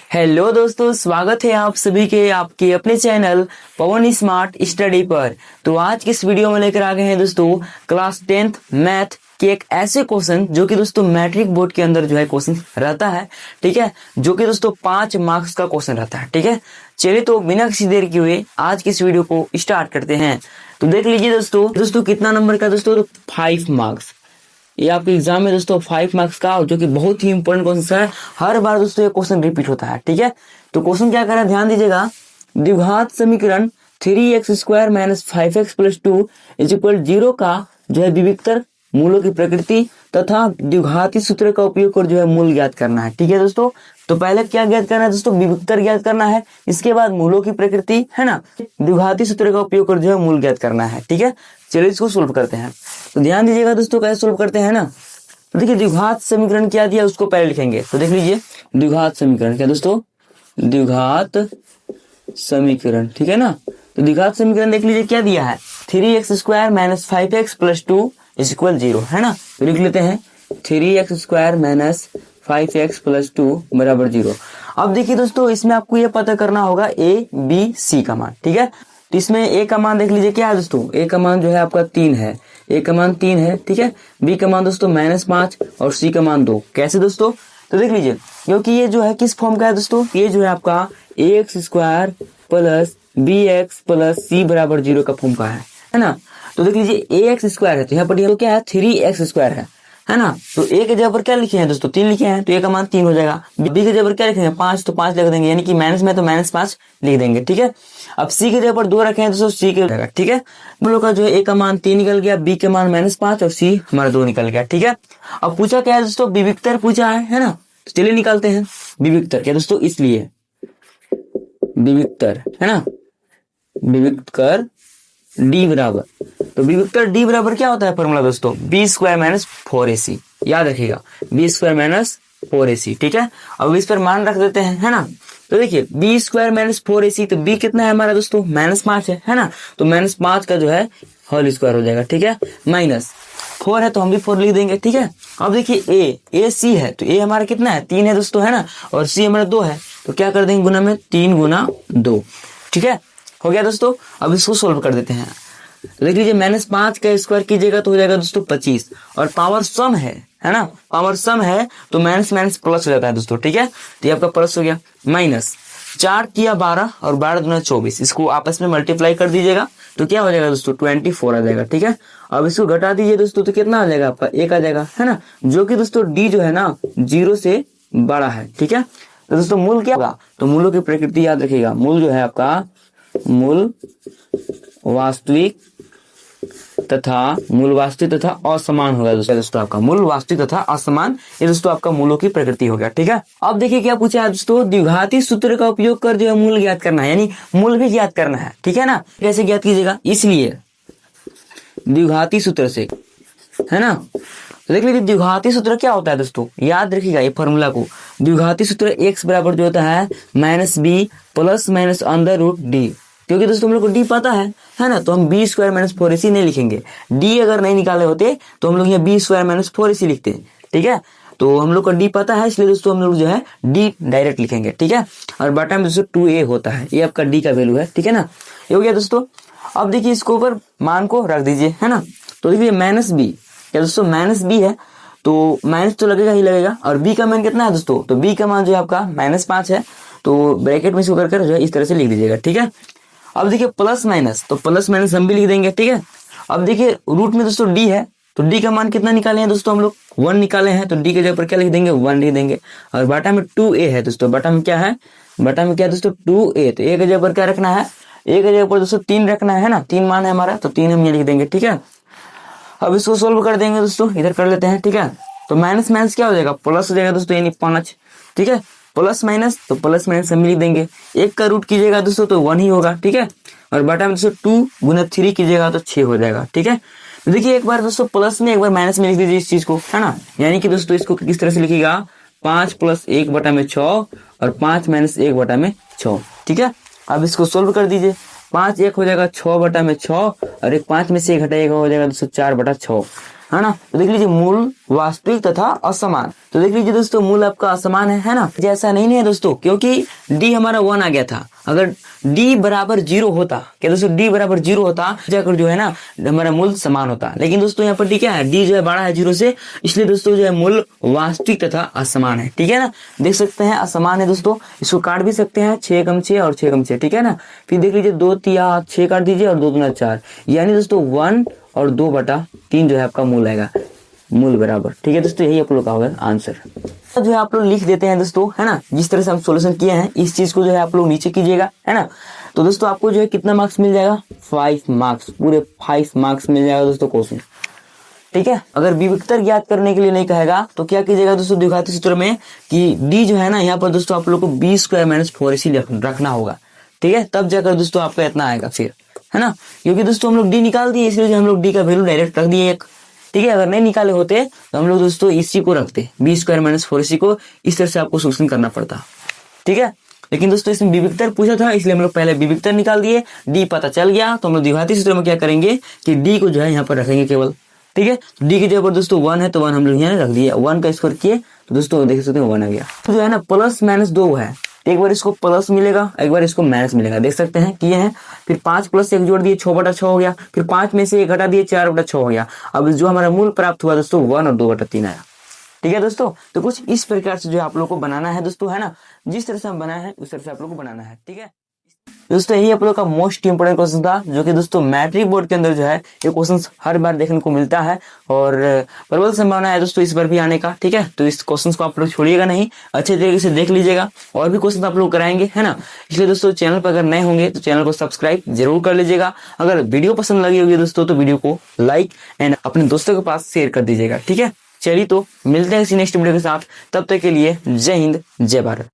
Hello दोस्तों, स्वागत है आप सभी के आपके अपने चैनल पवन स्मार्ट स्टडी पर। तो आज की इस वीडियो में लेकर आ गए हैं दोस्तों क्लास 10th मैथ के एक ऐसे क्वेश्चन जो कि दोस्तों मैट्रिक बोर्ड के अंदर जो है क्वेश्चन रहता है, ठीक है, जो कि दोस्तों 5 मार्क्स का क्वेश्चन रहता है, ठीक है। चलिए तो बिना किसी देर किए हुए आज की इस वीडियो को स्टार्ट करते हैं। तो देख लीजिए दोस्तों कितना नंबर का दोस्तों, तो 5 मार्क्स। ये आपके एग्जाम में दोस्तों 5 मार्क्स का जो कि बहुत ही इंपॉर्टेंट क्वेश्चन है। हर बार दोस्तों ये क्वेश्चन रिपीट होता है, ठीक है। तो क्वेश्चन क्या कर रहा है, ध्यान दीजिएगा। द्विघात समीकरण 3x² - 5x + 2 = 0 का जो है विविक्तर मूलों की प्रकृति तथा द्विघाती सूत्र का उपयोग कर जो है मूल ज्ञात करना है, ठीक है दोस्तों। तो पहले क्या ज्ञात करना है दोस्तों, विविक्तर ज्ञात करना है, इसके बाद मूलों की प्रकृति, है ना, द्विघाती सूत्र का उपयोग कर जो है मूल ज्ञात करना है, ठीक है। चलिए इसको सोल्व करते हैं। तो ध्यान दीजिएगा दोस्तों कैसे सोल्व करते हैं ना। तो देखिए द्विघात समीकरण क्या दिया उसको पहले लिखेंगे। तो देख लीजिए द्विघात समीकरण क्या दोस्तों, द्विघात समीकरण, ठीक है ना। तो द्विघात समीकरण देख लीजिए क्या दिया है, 3x² - 5x + 2 = 0, है ना। तो लिख लेते हैं 3x² - 5x + 2 = 0। अब देखिए दोस्तों इसमें आपको ये पता करना होगा a b c का मान, ठीक है। तो इसमें a का मान देख लीजिए क्या है दोस्तों, a का मान जो है आपका 3 है, a का मान 3 है, ठीक है। b का मान दोस्तों -5 और c का मान 2। कैसे दोस्तों, तो देख लीजिए क्योंकि ये जो है किस फॉर्म का है दोस्तों, ये जो है आपका ax² + bx + c = 0 का फॉर्म का है ना। तो देख लीजिए ax² है तो यहाँ पर तो क्या है 3x² है ना। तो a के जगह पर क्या लिखे हैं दोस्तों, 3 लिखे हैं, तो a का मान 3 हो जाएगा। b की जगह पर क्या लिखेंगे 5, तो 5 लिख देंगे, यानी कि माइनस में तो -5 लिख देंगे, ठीक है। अब c की जगह पर 2 रखे हैं दोस्तों, c के जाएगा, ठीक है। हम लोग का जो है a का मान 3 निकल गया, b के मान -5 और c हमारा 2 निकल गया, ठीक है। अब पूछा क्या है दोस्तों, विविक्तर पूछा है ना। तो चलिए निकालते हैं विविक्तर क्या दोस्तों, इसलिए विविक्तर है ना, विविक्तर d बराबर, तो विविक्तर d बराबर क्या होता है फॉर्मूला दोस्तों, b² - 4ac। याद रखिएगा b² - 4ac, ठीक है। अब इस पर मान रख देते हैं, है ना। तो देखिए b² - 4ac, तो b कितना है हमारा दोस्तों -5 है ना। तो -5 का जो है होल स्क्वायर हो जाएगा, ठीक है। -4 है तो हम भी 4 लिख देंगे, ठीक है। अब देखिए a c है, तो a हमारा कितना है 3 है दोस्तों, है ना, और c हमारा 2 है, तो क्या कर देंगे गुना में 3 × 2, ठीक है। हो गया दोस्तों। अब इसको सोल्व कर देते हैं। तो देख लीजिए -5 का स्क्वायर कीजिएगा तो हो जाएगा दोस्तों 25, और पावर सम है ना, पावर सम है तो माइनस प्लस हो जाता है दोस्तों, ठीक है। तो ये आपका प्लस हो गया। -4 किया 12 और 12 दूना 24, इसको आपस में मल्टीप्लाई कर दीजिएगा तो क्या हो जाएगा दोस्तों 24 आ जाएगा, ठीक है। अब इसको घटा दीजिए दोस्तों तो कितना आ जाएगा आपका 1 आ जाएगा, है ना, जो कि दोस्तों d जो है ना 0 से बड़ा है, ठीक है। तो दोस्तों मूल क्या होगा, तो मूलों की प्रकृति याद रखिएगा। मूल जो है आपका मूल वास्तविक तथा असमान होगा दोस्तों आपका मूल वास्तविक तथा असमान, ये दोस्तों आपका मूलों की प्रकृति हो गया, ठीक है। अब देखिए क्या पूछा है दोस्तों, द्विघाती सूत्र का उपयोग कर जो है मूल ज्ञात करना है, यानी मूल भी ज्ञात करना है, ठीक है ना। कैसे ज्ञात कीजिएगा, इसलिए द्विघाती सूत्र से, है ना। तो देख लीजिए द्विघाती सूत्र क्या होता है दोस्तों, याद रखिएगा ये फॉर्मूला को। द्विघाती सूत्र x बराबर जो होता है -b ± √d, क्योंकि दोस्तों हम लोग को d पता है ना, तो हम b² - 4ac नहीं लिखेंगे। d अगर नहीं निकाले होते तो हम लोग यहाँ b² - 4ac लिखते हैं, ठीक है। तो हम लोग को d पता है, इसलिए दोस्तों हम लोग जो है d डायरेक्ट लिखेंगे, ठीक है। और बटा में दोस्तों 2a होता है, ये आपका d का वैल्यू है, ठीक है ना। ये हो गया दोस्तों। अब देखिए इसको ऊपर मान को रख दीजिए, है ना। तो देखिए -b क्या दोस्तों -b है, तो माइनस तो लगेगा ही लगेगा। और b का मान कितना है दोस्तों, तो b का मान जो है आपका -5 है, तो ब्रैकेट में इसको कर जो है इस तरह से लिख दीजिएगा, ठीक है। अब देखिए प्लस माइनस, तो प्लस माइनस हम भी लिख देंगे, ठीक है। अब देखिए रूट में दोस्तों d है, तो d का मान कितना निकाले हैं दोस्तों हम लोग 1 निकाले हैं, तो d के जगह पर क्या लिख देंगे 1 लिख देंगे। और बटा में 2a है दोस्तों, बटा में क्या है, बटा में क्या है दोस्तों 2a, तो a के जगह पर क्या रखना है, a के जगह पर दोस्तों 3 रखना है ना, 3 मान है हमारा, तो 3 हम ये लिख देंगे, ठीक है। अब इसको सोल्व कर देंगे दोस्तों, इधर कर लेते हैं, ठीक है। तो माइनस क्या हो जाएगा प्लस हो जाएगा दोस्तों, यानी 5, ठीक है। प्लस माइनस तो प्लस माइनस हम लिख देंगे, 1 का रूट कीजिएगा दोस्तों तो 1 ही होगा, ठीक है। और बटा में दोस्तों 2 × 3 कीजिएगा तो 6 हो जाएगा, ठीक है। तो देखिए एक बार दोस्तों प्लस में एक बार माइनस में लिख दीजिए इस चीज को, है ना। यानी कि दोस्तों इसको किस तरह से लिखिएगा 5 + 1/6 और 5 - 1/6, ठीक है। अब इसको सोल्व कर दीजिए, 5 1 हो जाएगा 6/6 और 1 5 में से 1 घटाइएगा हो जाएगा दोस्तों 4/6, है ना। तो देख लीजिए मूल, वास्तविक तथा असमान। तो देख लीजिए दोस्तों मूल आपका असमान है ना। जैसा नहीं है दोस्तों, क्योंकि डी हमारा 1 आ गया था। अगर डी बराबर 0 होता, क्या दोस्तों डी बराबर 0 होता जाकर जो है ना हमारा मूल समान होता। लेकिन दोस्तों यहाँ पर डी क्या है, डी जो है बड़ा है 0 से, इसलिए दोस्तों जो है मूल वास्तविक तथा असमान है। ठीक है ना, देख सकते हैं असमान है दोस्तों, इसको काट भी सकते हैं 6 कम 6 और 6 कम 6। ठीक है ना, फिर देख लीजिए 2 3 6 काट दीजिए और 2 दूना 4, यानी दोस्तों 1 और 2/3 जो है आपका मूल आएगा, मूल बराबर। ठीक है दोस्तों, यही आप लोग का होगा आंसर। तो जो है आप लोग लिख देते हैं दोस्तों, है ना। जिस तरह से हम सॉल्यूशन किए हैं इस चीज को जो है आप लोग नीचे कीजिएगा, है ना। तो दोस्तों आपको जो है कितना मार्क्स मिल जाएगा, 5 मार्क्स, पूरे 5 मार्क्स मिल जाएगा दोस्तों क्वेश्चन। ठीक है, अगर विविक्तर ज्ञात करने के लिए नहीं कहेगा तो क्या कीजिएगा दोस्तों, द्विघाती सूत्र में कि डी जो है ना यहाँ पर दोस्तों आप लोग को b² - 4ac रखना होगा। ठीक है, तब जाकर दोस्तों आपका इतना आएगा फिर, है ना। क्योंकि दोस्तों हम लोग डी निकाल दिए, इसलिए हम लोग डी का वैल्यू डायरेक्ट रख दिए 1। ठीक है, अगर नहीं निकाले होते तो हम लोग दोस्तों इसी को रखते, b² - 4ac को इस तरह से आपको सॉल्यूशन करना पड़ता। ठीक है, लेकिन दोस्तों इसमें विविक्तर पूछा था, इसलिए हम लोग पहले विविक्तर निकाल दिए, डी पता चल गया तो हम लोग द्विघाती सूत्र में क्या करेंगे कि डी को जो है यहाँ पर रखेंगे केवल। ठीक है, डी की जगह पर दोस्तों 1 है तो 1 हम लोग यहाँ रख दिए, 1 का स्क्वायर किए तो दोस्तों देख सकते हैं 1 आ गया। तो जो है ना +-2 है, एक बार इसको प्लस मिलेगा, एक बार इसको माइनस मिलेगा, देख सकते हैं किए हैं। फिर 5 + 1 जोड़ दिए 6/6 हो गया, फिर 5 में से 1 घटा दिए 4/6 हो गया। अब जो हमारा मूल प्राप्त हुआ दोस्तों 1 और 2/3 आया। ठीक है दोस्तों, तो कुछ इस प्रकार से जो आप लोग को बनाना है दोस्तों, है ना। जिस तरह से हम बनाए हैं उस तरह से आप लोग को बनाना है। ठीक है दोस्तों, यही आप लोग का मोस्ट इंपोर्टेंट क्वेश्चन था, जो कि दोस्तों मैट्रिक बोर्ड के अंदर जो है ये क्वेश्चन हर बार देखने को मिलता है और प्रबल संभावना है दोस्तों इस बार भी आने का। ठीक है, तो इस क्वेश्चन को आप लोग छोड़िएगा नहीं, अच्छे तरीके से देख लीजिएगा, और भी क्वेश्चन आप लोग कराएंगे, है ना। इसलिए दोस्तों चैनल पर अगर नए होंगे तो चैनल को सब्सक्राइब जरूर कर लीजिएगा। अगर वीडियो पसंद लगी होगी दोस्तों तो वीडियो को लाइक एंड अपने दोस्तों के पास शेयर कर दीजिएगा। ठीक है, चलिए तो मिलते हैं किसी नेक्स्ट वीडियो के साथ, तब तक के लिए जय हिंद जय भारत।